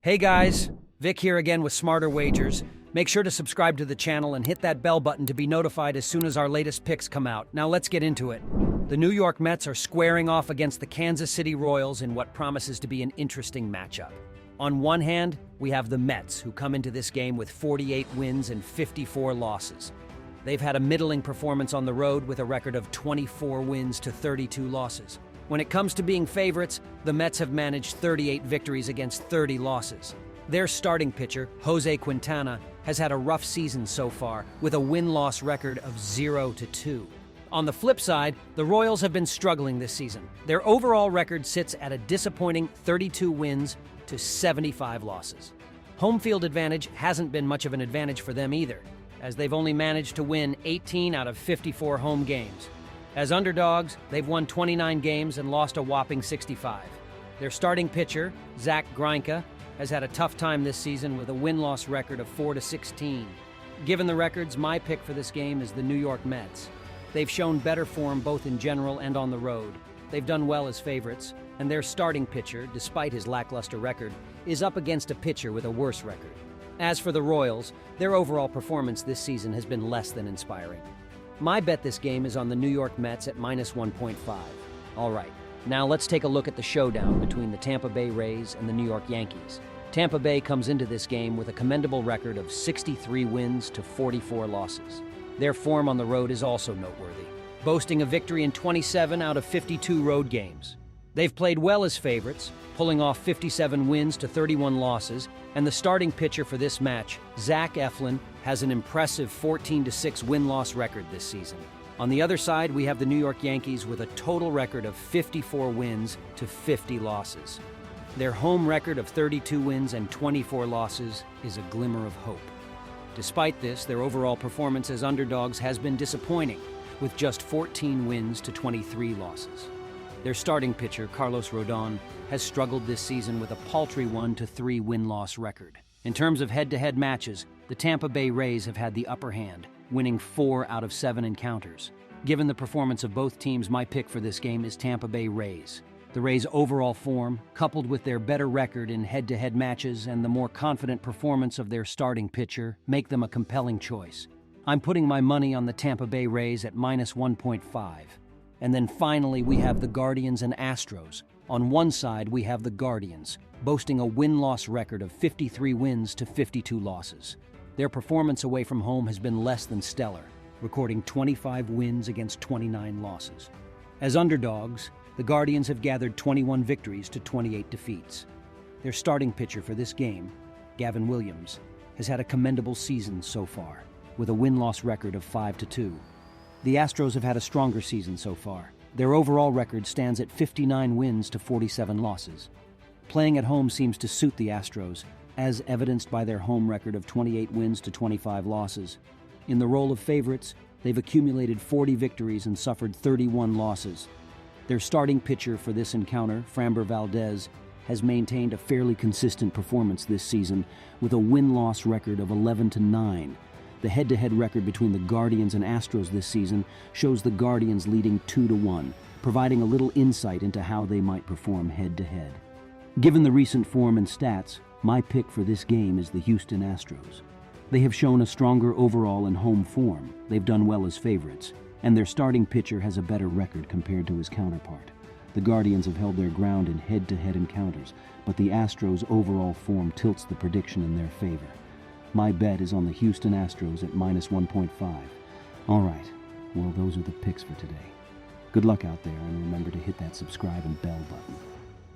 Hey guys, Vic here again with Smarter Wagers. Make sure to subscribe to the channel and hit that bell button to be notified as soon as our latest picks come out. Now let's get into it. The New York Mets are squaring off against the Kansas City Royals in what promises to be an interesting matchup. On one hand, we have the Mets, who come into this game with 48 wins and 54 losses. They've had a middling performance on the road with a record of 24 wins to 32 losses. When it comes to being favorites, the Mets have managed 38 victories against 30 losses. Their starting pitcher, Jose Quintana, has had a rough season so far, with a win-loss record of 0-2. On the flip side, the Royals have been struggling this season. Their overall record sits at a disappointing 32 wins to 75 losses. Home field advantage hasn't been much of an advantage for them either, as they've only managed to win 18 out of 54 home games. As underdogs, they've won 29 games and lost a whopping 65. Their starting pitcher, Zack Greinke, has had a tough time this season with a win-loss record of 4-16. Given the records, my pick for this game is the New York Mets. They've shown better form both in general and on the road. They've done well as favorites, and their starting pitcher, despite his lackluster record, is up against a pitcher with a worse record. As for the Royals, their overall performance this season has been less than inspiring. My bet this game is on the New York Mets at -1.5. All right, now let's take a look at the showdown between the Tampa Bay Rays and the New York Yankees. Tampa Bay comes into this game with a commendable record of 63 wins to 44 losses. Their form on the road is also noteworthy, boasting a victory in 27 out of 52 road games. They've played well as favorites, pulling off 57 wins to 31 losses, and the starting pitcher for this match, Zach Eflin, has an impressive 14-6 win-loss record this season. On the other side, we have the New York Yankees with a total record of 54 wins to 50 losses. Their home record of 32 wins and 24 losses is a glimmer of hope. Despite this, their overall performance as underdogs has been disappointing, with just 14 wins to 23 losses. Their starting pitcher, Carlos Rodon, has struggled this season with a paltry 1-3 win-loss record. In terms of head-to-head matches, the Tampa Bay Rays have had the upper hand, winning 4 out of 7 encounters. Given the performance of both teams, my pick for this game is Tampa Bay Rays. The Rays' overall form, coupled with their better record in head-to-head matches and the more confident performance of their starting pitcher, make them a compelling choice. I'm putting my money on the Tampa Bay Rays at -1.5. And then finally, we have the Guardians and Astros. On one side, we have the Guardians, boasting a win-loss record of 53 wins to 52 losses. Their performance away from home has been less than stellar, recording 25 wins against 29 losses. As underdogs, the Guardians have gathered 21 victories to 28 defeats. Their starting pitcher for this game, Gavin Williams, has had a commendable season so far, with a win-loss record of 5-2. The Astros have had a stronger season so far. Their overall record stands at 59 wins to 47 losses. Playing at home seems to suit the Astros, as evidenced by their home record of 28 wins to 25 losses. In the role of favorites, they've accumulated 40 victories and suffered 31 losses. Their starting pitcher for this encounter, Framber Valdez, has maintained a fairly consistent performance this season with a win-loss record of 11-9. The head-to-head record between the Guardians and Astros this season shows the Guardians leading 2-1, providing a little insight into how they might perform head-to-head. Given the recent form and stats, my pick for this game is the Houston Astros. They have shown a stronger overall and home form. They've done well as favorites, and their starting pitcher has a better record compared to his counterpart. The Guardians have held their ground in head-to-head encounters, but the Astros' overall form tilts the prediction in their favor. My bet is on the Houston Astros at -1.5. All right, well, those are the picks for today. Good luck out there, and remember to hit that subscribe and bell button.